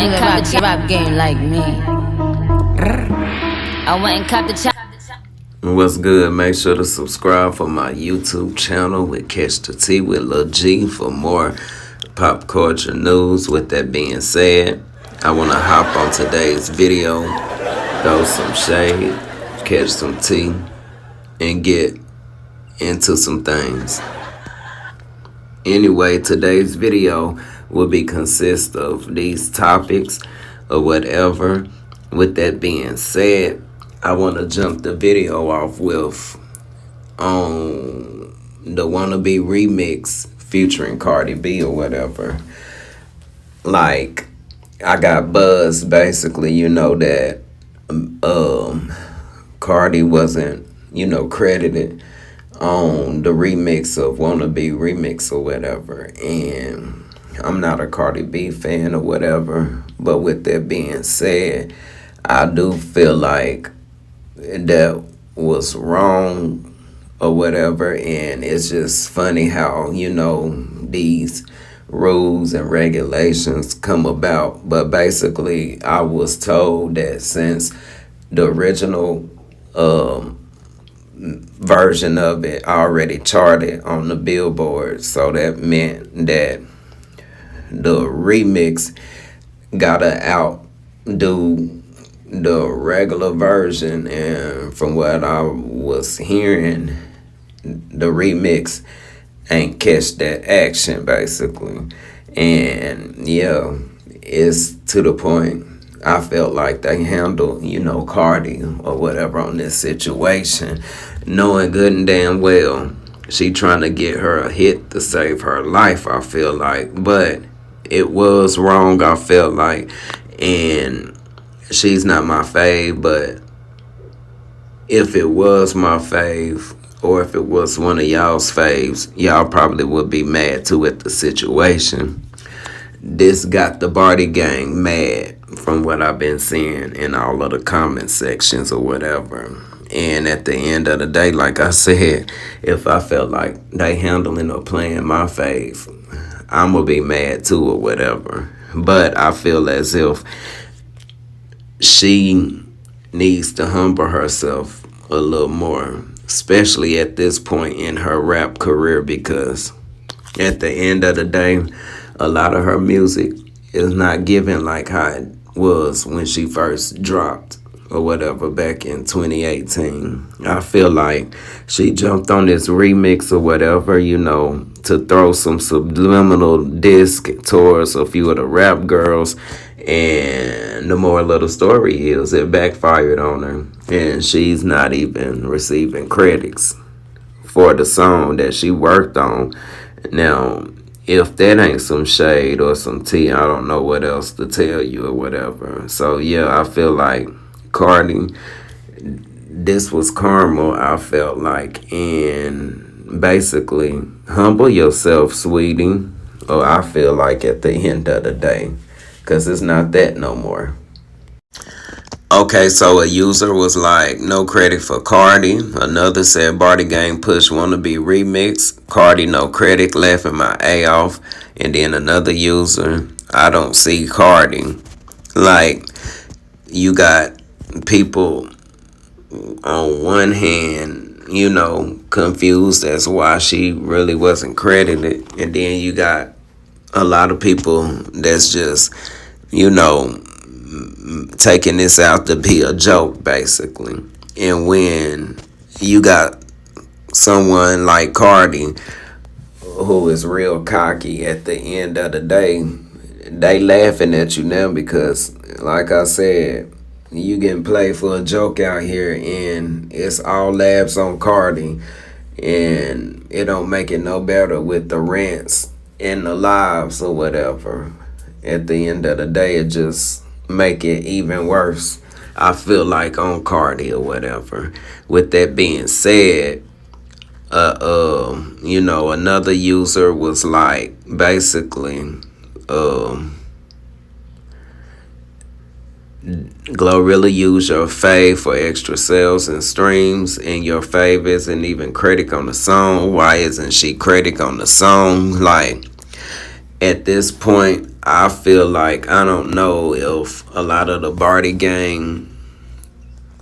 and cop the rap game like me. I went and cop the chop. What's good? Make sure to subscribe for my YouTube channel with Catch the Tea with Lil G for more pop culture news. With that being said, I want to hop on today's video, throw some shade, catch some tea, and get into some things. Anyway, today's video will consist of these topics or whatever. With that being said, I want to jump the video off with the Wannabe remix featuring Cardi B or whatever. Like, I got buzzed basically, that Cardi wasn't, credited on the remix of Wannabe remix or whatever. And I'm not a Cardi B fan or whatever. But with that being said, I do feel like that was wrong or whatever. And it's just funny how, these rules and regulations come about. But basically, I was told that since the original version of it already charted on the Billboard, so that meant that the remix gotta outdo the regular version. And from what I was hearing, the remix ain't catch that action basically. And yeah, it's to the point I felt like they handled, Cardi or whatever on this situation, knowing good and damn well she trying to get her a hit to save her life, I feel like. But it was wrong, I felt like. And she's not my fave, but if it was my fave, or if it was one of y'all's faves, y'all probably would be mad too at the situation. This got the Barty gang mad from what I've been seeing in all of the comment sections or whatever. And at the end of the day, like I said, if I felt like they handling or playing my fave, I'm going to be mad too or whatever. But I feel as if she needs to humble herself a little more, especially at this point in her rap career, because at the end of the day, a lot of her music is not given like how it was when she first dropped or whatever back in 2018. I feel like she jumped on this remix or whatever, to throw some subliminal disc towards a few of the rap girls. And the moral of the story is it backfired on her, and she's not even receiving credits for the song that she worked on. Now, if that ain't some shade or some tea, I don't know what else to tell you or whatever. So yeah, I feel like Cardi, this was karma, I felt like. And basically, humble yourself, sweetie, or I feel like at the end of the day, because it's not that no more. Okay, so a user was like, no credit for Cardi. Another said, Barty Gang push Wannabe remix. Cardi, no credit, laughing my A off. And then another user, I don't see Cardi. Like, you got people on one hand, confused as why she really wasn't credited. And then you got a lot of people that's just, taking this out to be a joke, basically. And when you got someone like Cardi, who is real cocky, at the end of the day, they laughing at you now because, like I said, you getting played for a joke out here, and it's all labs on Cardi, and it don't make it no better with the rants and the lives or whatever. At the end of the day, it just make it even worse, I feel like, on Cardi or whatever. With that being said, another user was like, basically, Glorilla use your fave for extra sales and streams, and your fave isn't even credit on the song. Why isn't she credit on the song? Like, At this point, I feel like I don't know if a lot of the Barty Gang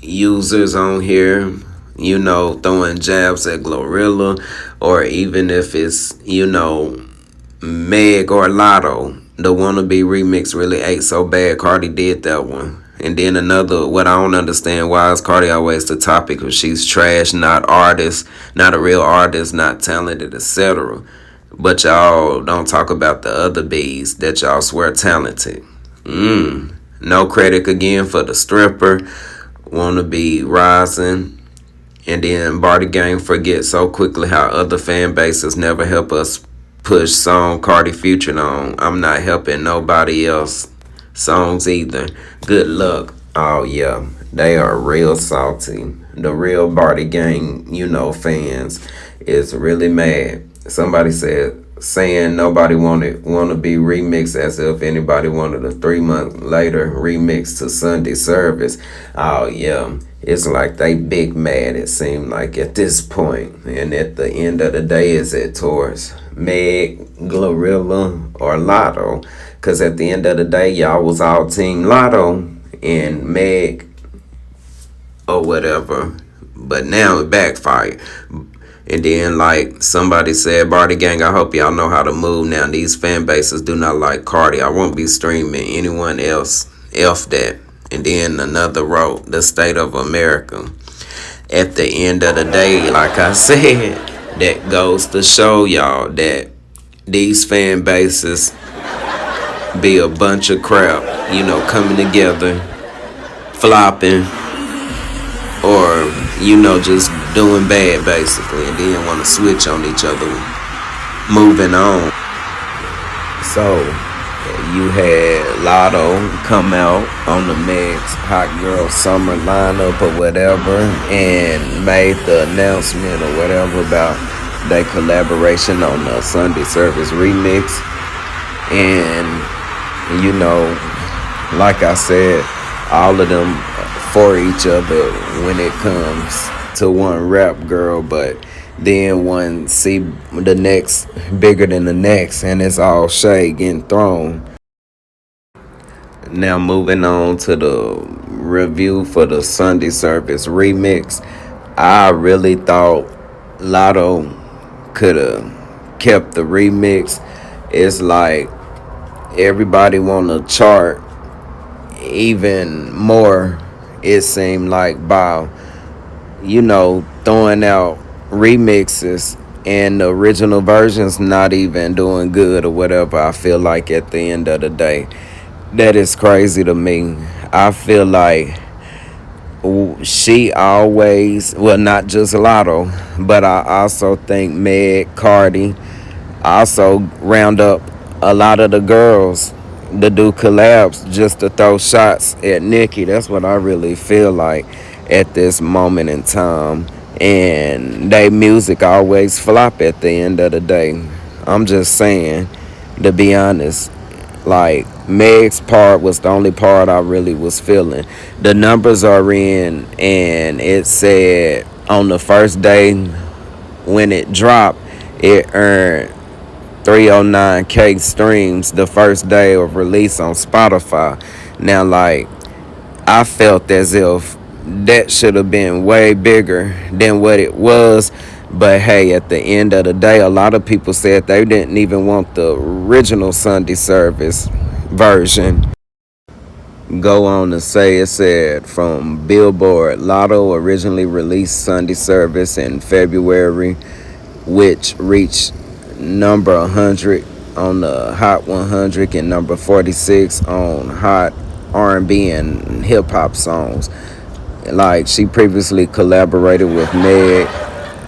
users on here, throwing jabs at Glorilla, or even if it's, Meg or Latto. The Wannabe remix really ate so bad. Cardi did that one. And then another, what I don't understand, why is Cardi always the topic? Because she's trash, not artist, not a real artist, not talented, etc. But y'all don't talk about the other B's that y'all swear talented. No credit again for the stripper. Wannabe rising. And then Barty Gang forget so quickly how other fan bases never help us push song Cardi featured on. I'm not helping nobody else songs either. Good luck. Oh yeah, they are real salty. The real Barty Gang, fans is really mad. Somebody said saying nobody wanna be remixed as if anybody wanted a 3 month later remix to Sunday service. Oh yeah. It's like they big mad, it seemed like, at this point. And at the end of the day, is it towards Meg, Glorilla, or Latto? Because at the end of the day, y'all was all team Latto and Meg or whatever. But now it backfired. And then, like somebody said, Barty Gang, I hope y'all know how to move now. These fan bases do not like Cardi. I won't be streaming anyone else. F that. And then another wrote, the state of America. At the end of the day, like I said, that goes to show y'all that these fan bases be a bunch of crap, coming together, flopping, or, just doing bad basically, and then want to switch on each other, moving on. So, you had Latto come out on the Meg's Hot Girl Summer lineup or whatever and made the announcement or whatever about their collaboration on the Sunday Service remix. And, like I said, all of them for each other when it comes to one rap girl, but then one see the next bigger than the next, and it's all shade getting thrown. Now moving on to the review for the Sunday Service remix, I really thought Latto could have kept the remix. It's like everybody want to chart even more, it seemed like, by throwing out remixes and the original versions not even doing good or whatever. I feel like at the end of the day, that is crazy to me. I feel like she always, well, not just Latto, but I also think Meg, Cardi, also round up a lot of the girls to do collabs just to throw shots at Nicki. That's what I really feel like at this moment in time. And they music always flop at the end of the day. I'm just saying, to be honest, like Meg's part was the only part I really was feeling. The numbers are in, and it said on the first day when it dropped, it earned 309K streams the first day of release on Spotify. Now, like, I felt as if that should have been way bigger than what it was. But hey, at the end of the day, a lot of people said they didn't even want the original Sunday Service version. Go on to say, it said from Billboard, Latto originally released Sunday Service in February, which reached number 100 on the Hot 100 and number 46 on Hot R&B and hip hop songs. Like, she previously collaborated with Meg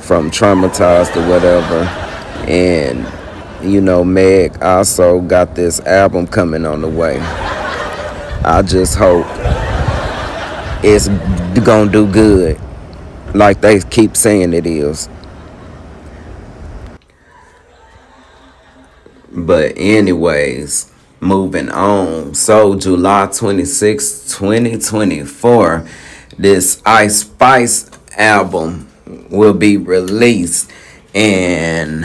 from Traumatized or whatever, and Meg also got this album coming on the way. I just hope it's gonna do good like they keep saying it is. But anyways, moving on. So July 26, 2024, this IceSpice album will be released, and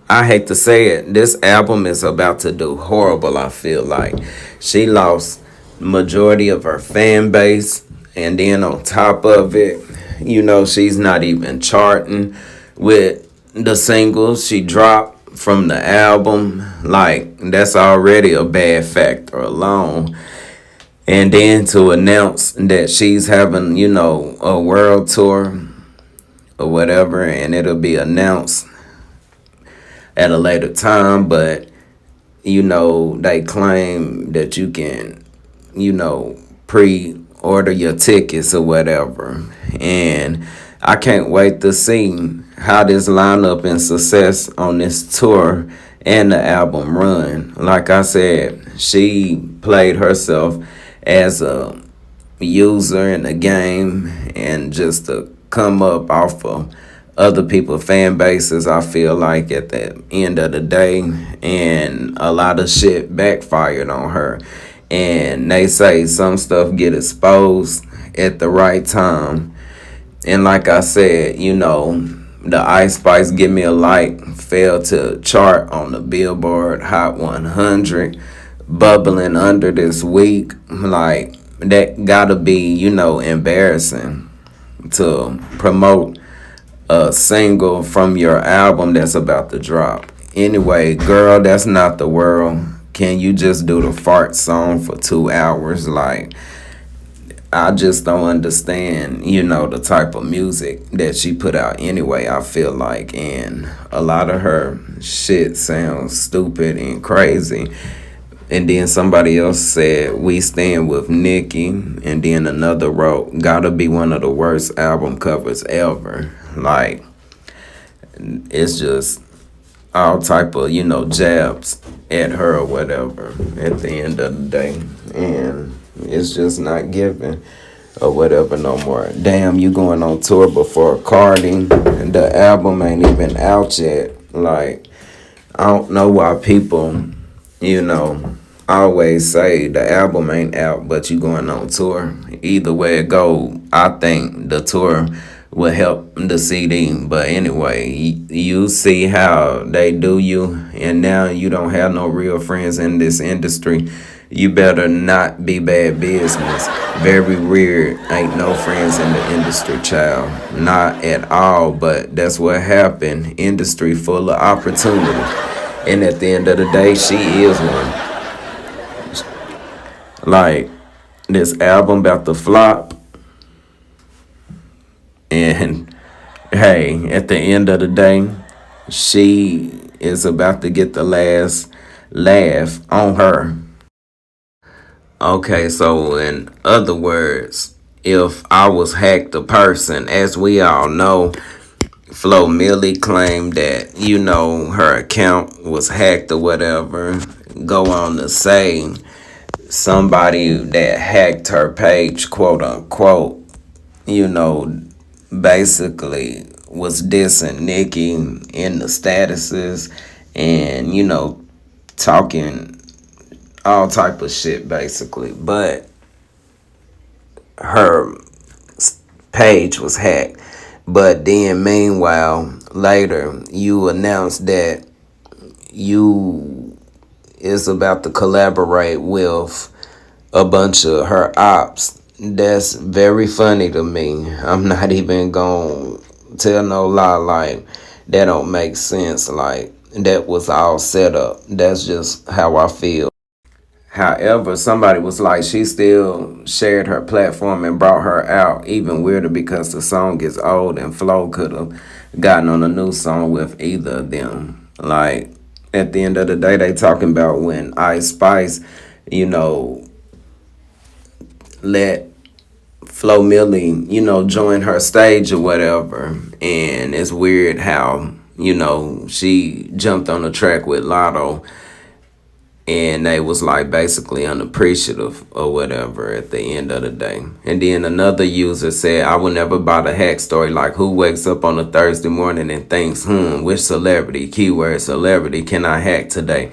I hate to say it, this album is about to do horrible. I feel like she lost majority of her fan base, and then on top of it, she's not even charting with the singles she dropped from the album. Like, that's already a bad factor alone. And then to announce that she's having, a world tour or whatever, and it'll be announced at a later time, but they claim that you can, pre-order your tickets or whatever. And I can't wait to see how this lineup and success on this tour and the album run. Like I said, she played herself as a user in the game, and just to come up off of other people's fan bases, I feel like at the end of the day, and a lot of shit backfired on her. And they say some stuff get exposed at the right time. And like I said, the IceSpice Give Me a Like failed to chart on the Billboard Hot 100, bubbling under this week. Like, that gotta be, embarrassing to promote a single from your album that's about to drop. Anyway, girl, that's not the world. Can you just do the fart song for 2 hours? Like, I just don't understand, the type of music that she put out anyway, I feel like. And a lot of her shit sounds stupid and crazy. And then somebody else said, we stand with Nicki. And then another wrote, gotta be one of the worst album covers ever. Like, it's just all type of, jabs at her or whatever at the end of the day. And it's just not giving or whatever no more. Damn, you going on tour before Cardi, and the album ain't even out yet. Like, I don't know why people, always say the album ain't out, but you going on tour. Either way it go, I think the tour will help the CD. But anyway, you see how they do you, and now you don't have no real friends in this industry. You better not be bad business. Very weird. Ain't no friends in the industry, child. Not at all, but that's what happened. Industry full of opportunity. And at the end of the day, she is one. Like, this album about to flop. And hey, at the end of the day, she is about to get the last laugh on her. Okay, so in other words, if I was hacked a person, as we all know, FloMilli claimed that, her account was hacked or whatever. Go on to say somebody that hacked her page, quote unquote, basically was dissing Nicki in the statuses and, talking all type of shit basically. But her page was hacked. But then meanwhile, later, you announced that you is about to collaborate with a bunch of her ops. That's very funny to me. I'm not even gonna tell no lie. Like, that don't make sense. Like, that was all set up. That's just how I feel. However, somebody was like, she still shared her platform and brought her out. Even weirder because the song is old and Flo could have gotten on a new song with either of them. Like, at the end of the day, they talking about when IceSpice, let FloMilli, join her stage or whatever. And it's weird how, she jumped on the track with Latto. And they was like basically unappreciative or whatever at the end of the day. And then another user said, I will never buy the hack story. Like, who wakes up on a Thursday morning and thinks, which celebrity, keyword celebrity, can I hack today?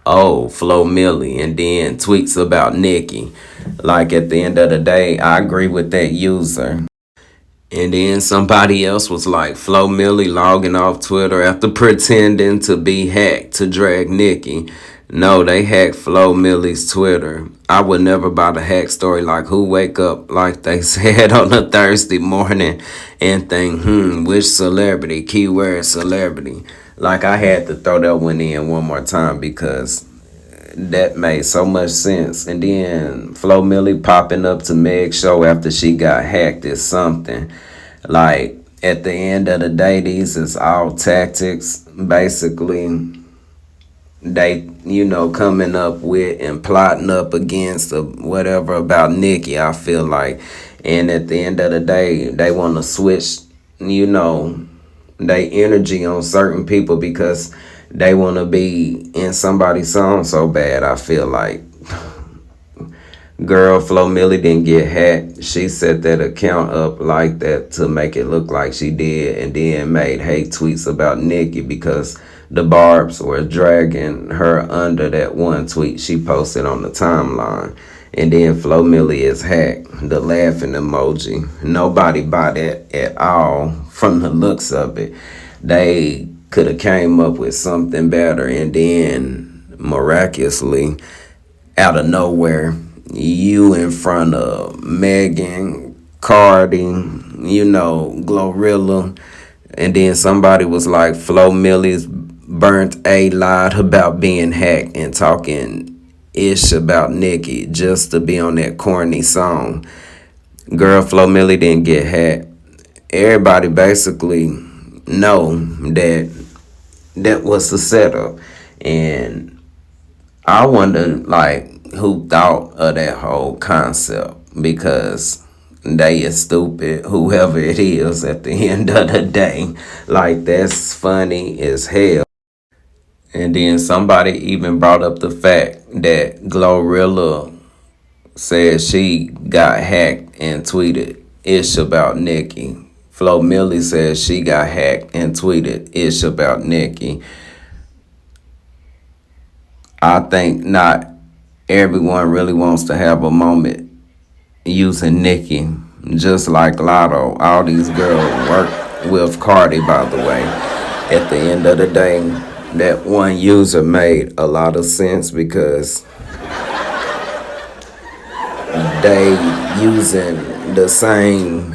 Oh, FloMilli. And then tweets about Nicki. Like, at the end of the day, I agree with that user. And then somebody else was like, FloMilli logging off Twitter after pretending to be hacked to drag Nicki. No, they hacked FloMilli's Twitter. I would never buy the hack story like who wake up like they said on a Thursday morning and think, which celebrity, keyword celebrity. Like I had to throw that one in one more time because that made so much sense. And then FloMilli popping up to Meg's show after she got hacked is something. Like at the end of the day, these is all tactics. Basically, they, coming up with and plotting up against whatever about Nicki, I feel like. And at the end of the day, they want to switch, they energy on certain people because they want to be in somebody's song so bad, I feel like. Girl, FloMilli didn't get hacked. She set that account up like that to make it look like she did and then made hate tweets about Nicki because the Barbs were dragging her under that one tweet she posted on the timeline. And then FloMilli is hacked. The laughing emoji. Nobody buy that at all from the looks of it. They could have came up with something better, and then miraculously, out of nowhere, you in front of Megan, Cardi, Glorilla, and then somebody was like, FloMilli's burnt a lot about being hacked and talking ish about Nicki just to be on that corny song. Girl, FloMilli didn't get hacked. Everybody basically know that was the setup. And I wonder, like, who thought of that whole concept because they is stupid, whoever it is at the end of the day. Like, that's funny as hell. And then somebody even brought up the fact that Glorilla said she got hacked and tweeted ish about Nicki. FloMilli says she got hacked and tweeted ish about Nicki. I think not everyone really wants to have a moment using Nicki. Just like Latto, all these girls work with Cardi, by the way. At the end of the day, that one user made a lot of sense because they using the same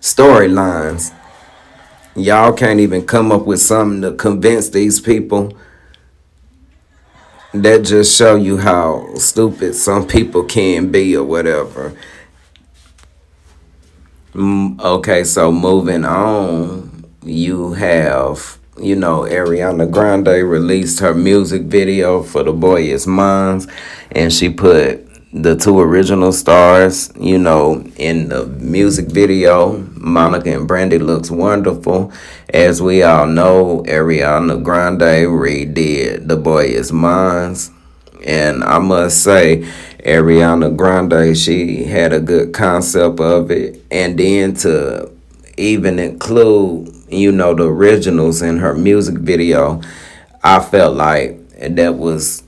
storylines. Y'all can't even come up with something to convince these people. That just show you how stupid some people can be or whatever. Okay, so moving on, you have, Ariana Grande released her music video for The Boy Is Mine, and she put the two original stars, in the music video. Monica and Brandy looks wonderful. As we all know, Ariana Grande redid The Boy Is Mine. And I must say, Ariana Grande, she had a good concept of it. And then to even include, the originals in her music video, I felt like that was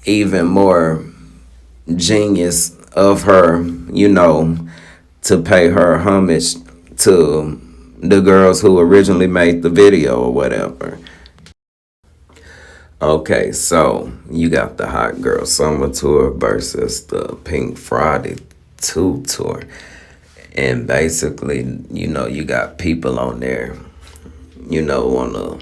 even more genius of her, to pay her homage to the girls who originally made the video or whatever. Okay, so you got the Hot Girl Summer Tour versus the Pink Friday 2 tour. And basically, you got people on there, want to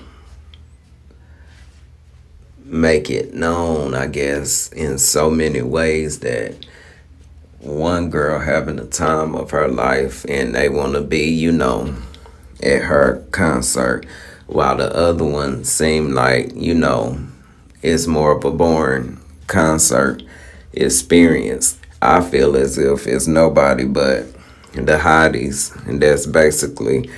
make it known, I guess, in so many ways that one girl having the time of her life and they want to be, at her concert, while the other one seemed like, it's more of a boring concert experience. I feel as if it's nobody but the hotties, and that's basically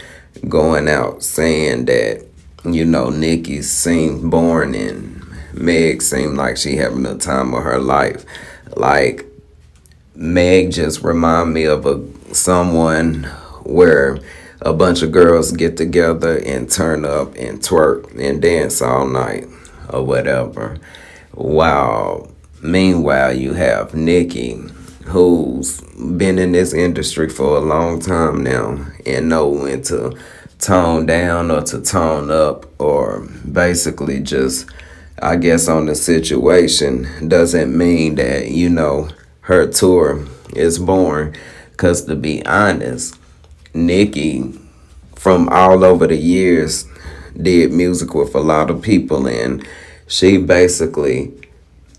going out saying that, Nicki seemed boring and Meg seemed like she having the time of her life. Like, Meg just remind me of someone where a bunch of girls get together and turn up and twerk and dance all night or whatever. Meanwhile, you have Nicki who's been in this industry for a long time now and know when to tone down or to tone up, or basically just, I guess, on the situation, doesn't mean that, her tour is boring. Because to be honest, Nicki, from all over the years, did music with a lot of people, and she basically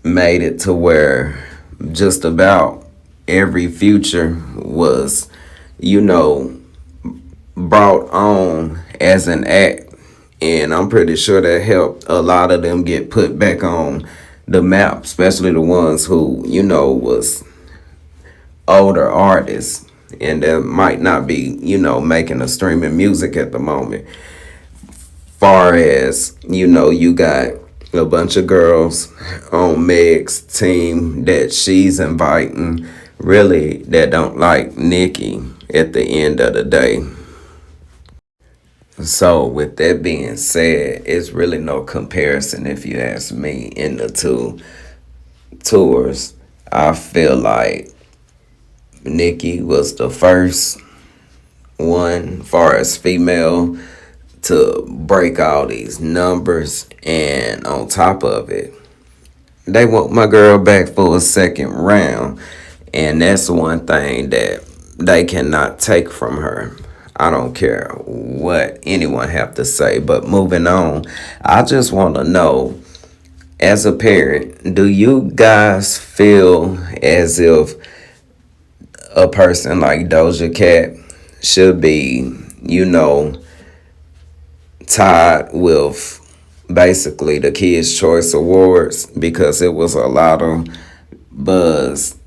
made it to where just about every future was, you know, brought on as an act. And I'm pretty sure that helped a lot of them get put back on the map, especially the ones who, was older artists and that might not be, making a streaming music at the moment. Far as, you got a bunch of girls on Meg's team that she's inviting, really, that don't like Nicki at the end of the day. So, with that being said, it's really no comparison, if you ask me, in the two tours. I feel like Nicki was the first one, far as female, to break all these numbers, and on top of it, they want my girl back for a second round, and that's one thing that they cannot take from her. I don't care what anyone have to say, but moving on, I just want to know, as a parent, do you guys feel as if a person like Doja Cat should be, tied with basically the Kids' Choice Awards, because it was a lot of buzz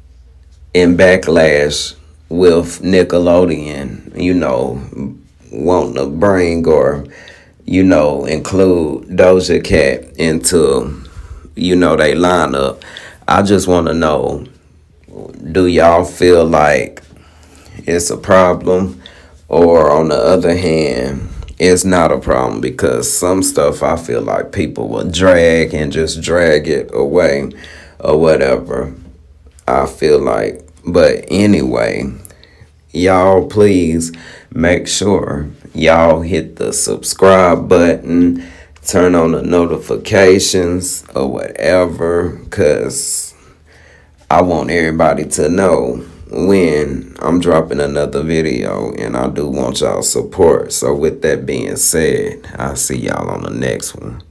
and backlash with Nickelodeon, wanting to bring or, include Doja Cat into, they lineup. I just want to know, do y'all feel like it's a problem, or on the other hand, it's not a problem? Because some stuff I feel like people will drag and just drag it away or whatever, I feel like. But anyway, y'all please make sure y'all hit the subscribe button, turn on the notifications or whatever, because I want everybody to know when I'm dropping another video, and I do want y'all support. So with that being said, I'll see y'all on the next one.